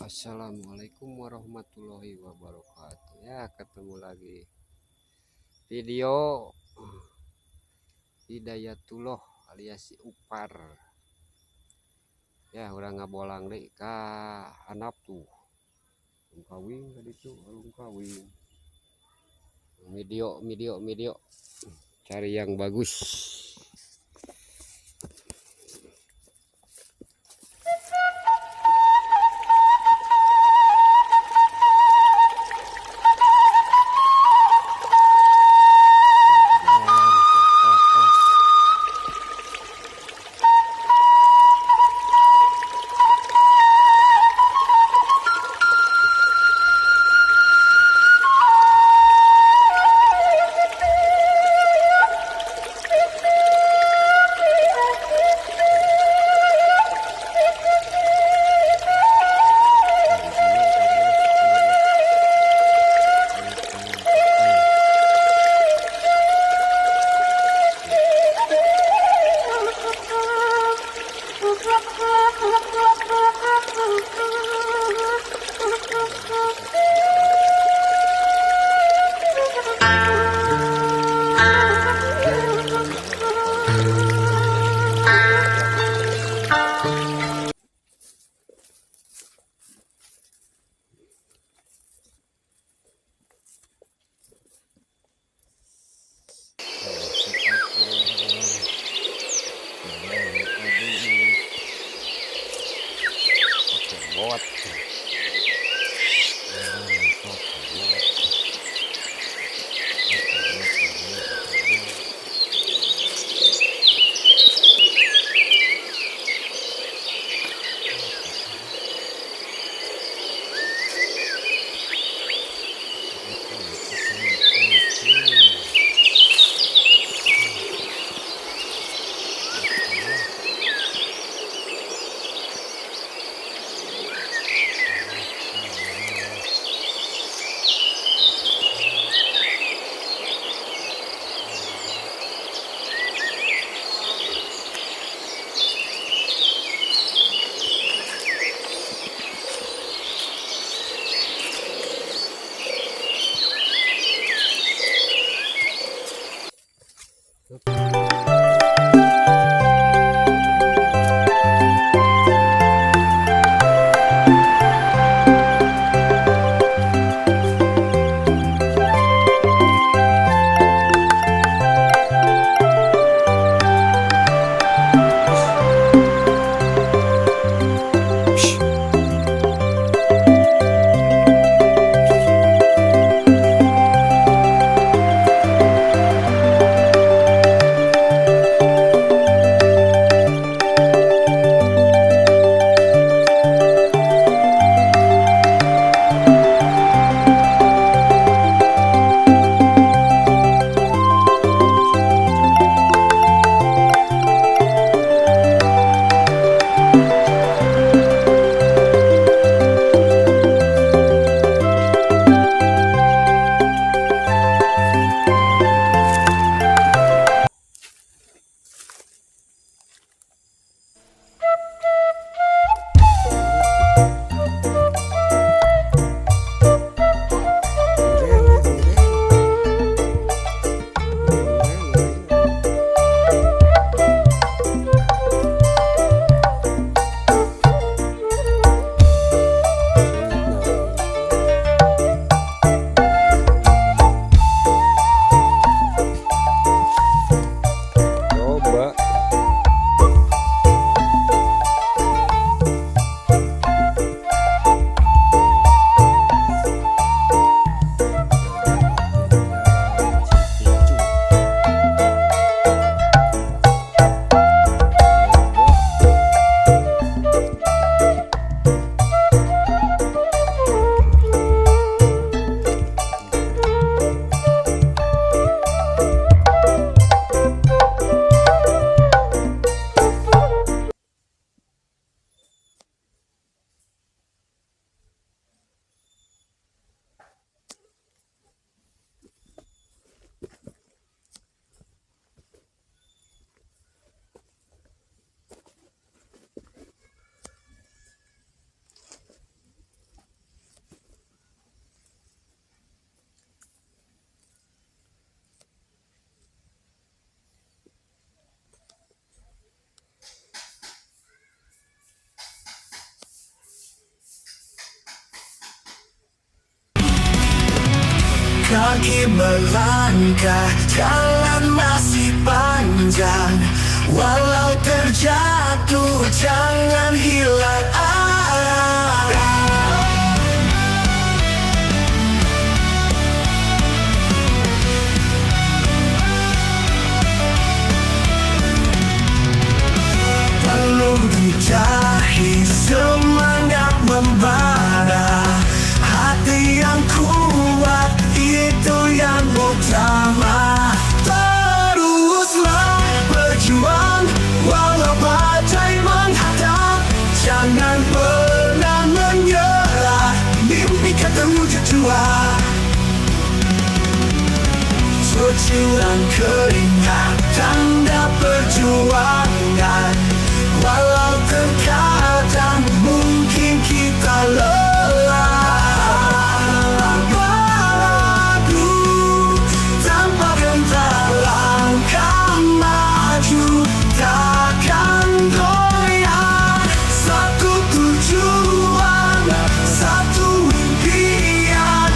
Assalamualaikum warahmatullahi wabarakatuh. Ya, ketemu lagi video Hidayatullah alias si Upar. Ya, udah ngabolang deh ka handap tuh. Kawin tadi tuh, kawin. Video. Cari yang bagus. Bot. kaki melangkah, jalan masih panjang. Walau terjatuh jangan hilang arah. Perlu dijahi semangat membara, hati yang kuat itu yang utama. Teruslah berjuang walau badai menghadap, jangan pernah menyerah, mimpi kan terwujud jua. Cuciran keringat tanda perjuangan, walau terkadang mungkin kita lelah. Ragu tanpa gentar langkah maju, takkan goyah. Satu tujuan, satu impian,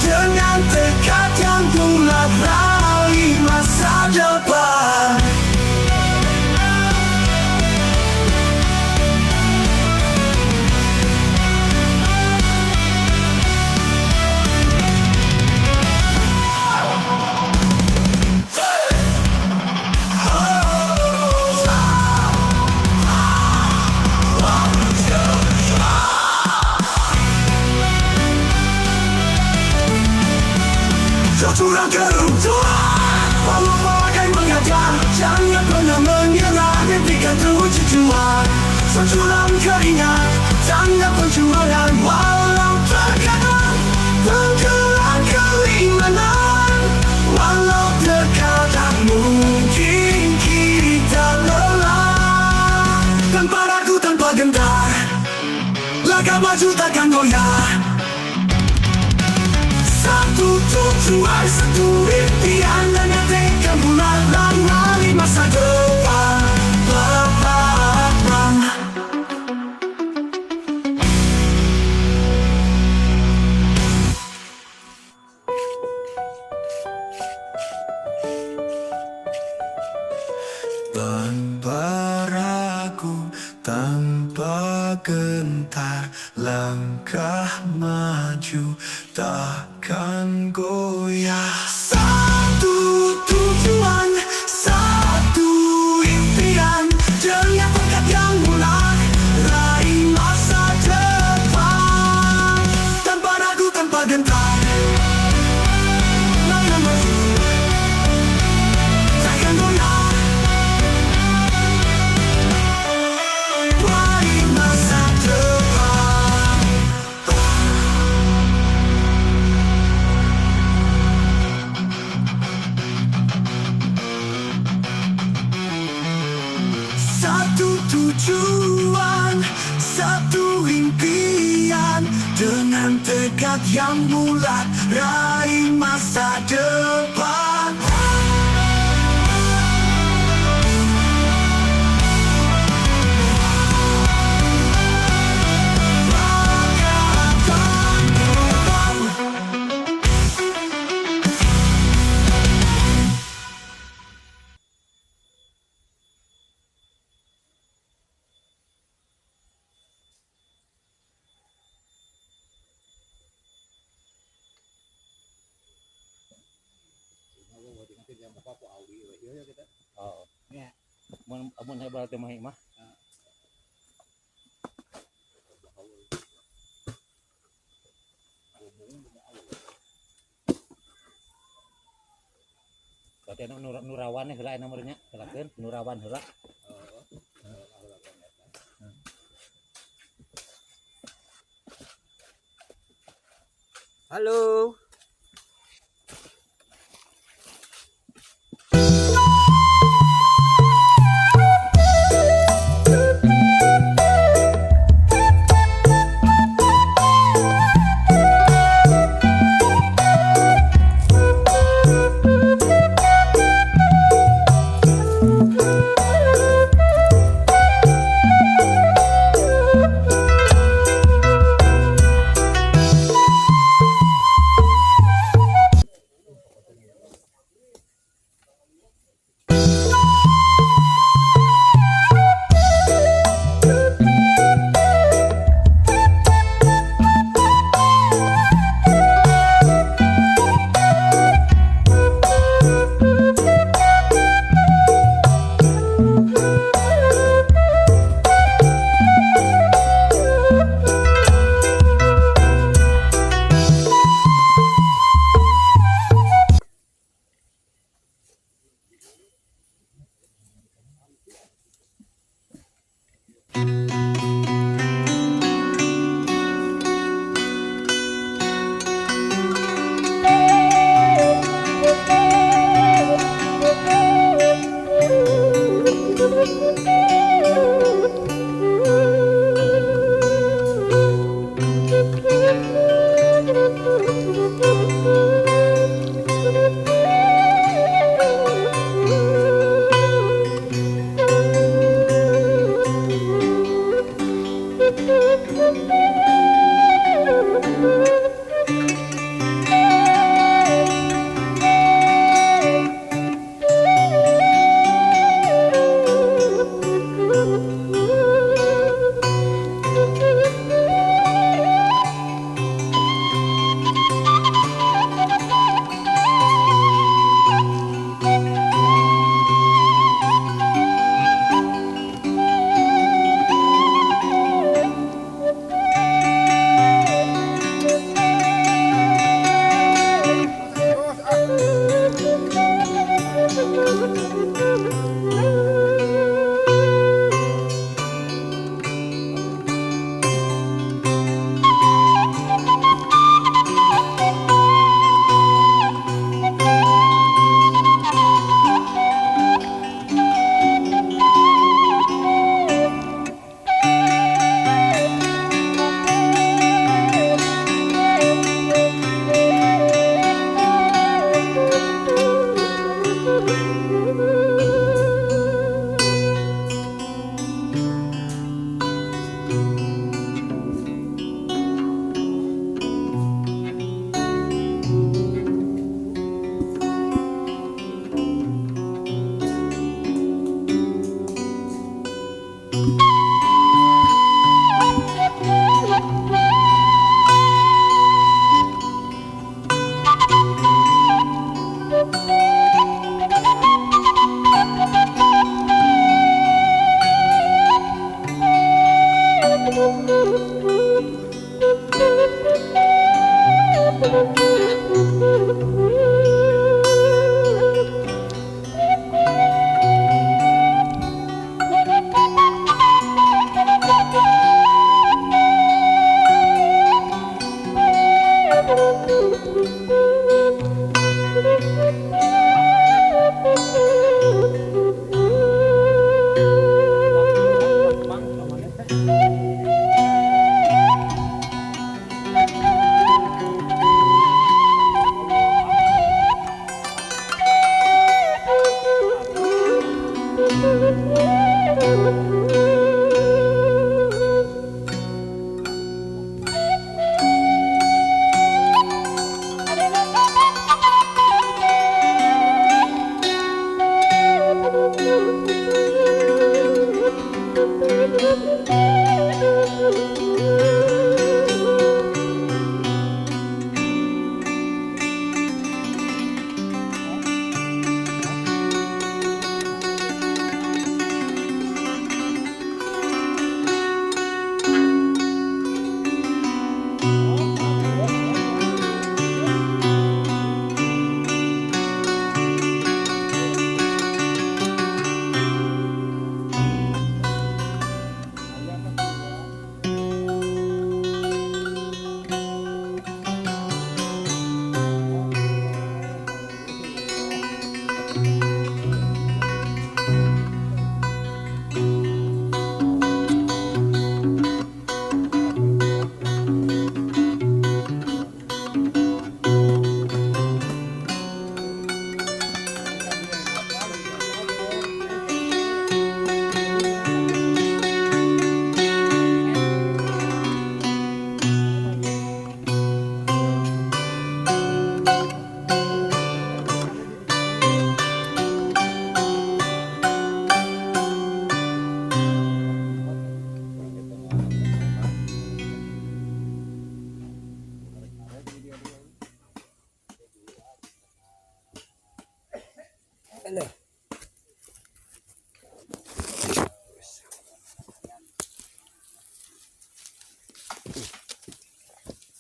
dengan tekad yang bulat raih masa depan. Curang keruntuhan, walau bagai mengajar, jangan pernah menyerah, mimpikan terwujud jua. Securam keringat, tanda perjuangan, walau terkadang tenggelam keimanan, walau terkadang mungkin kita lelah. Tanpa ragu, tanpa gentar, langkah maju takkan goyah. Satu tujuan, satu impian, dengan tekad bulat raih masa depan. Tanpa ragu, tanpa gentar, langkah maju takkan goyah. Satu tujuan, satu impian, dengan tekad yang bulat raih masa depan. Tanpa ragu, tanpa gentar, langkah maju takkan goyah. Raih masa depan. Satu tujuan, satu impian, dengan tekad yang bulat raih masa depan. Oh, ya. Mun hebat teh mah. Berarti Nurawan heula nomornya, silakeun Nurawan heula. Halo.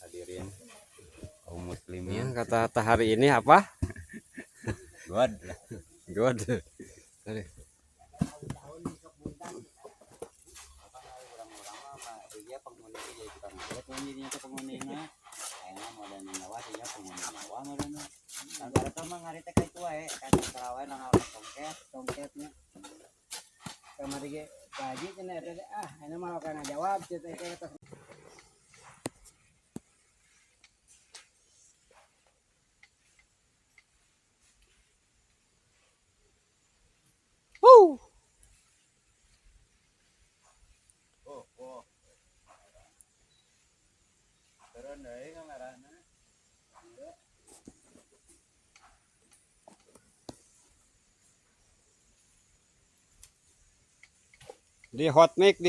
Hadirin kaum muslimin, Yang kata hari ini apa? God God. dia penghuni jadi tukang urut penghuninya tuh penghuninya enak modal nyawa dia penghuni nyawa modalnya antara tuh mah ngarite ka itu wae kan karawan nang tongketnya kamari ge gaji cenah eta teh ini mah kana jawab cerita eta. turun deui kamerana Di hot mic.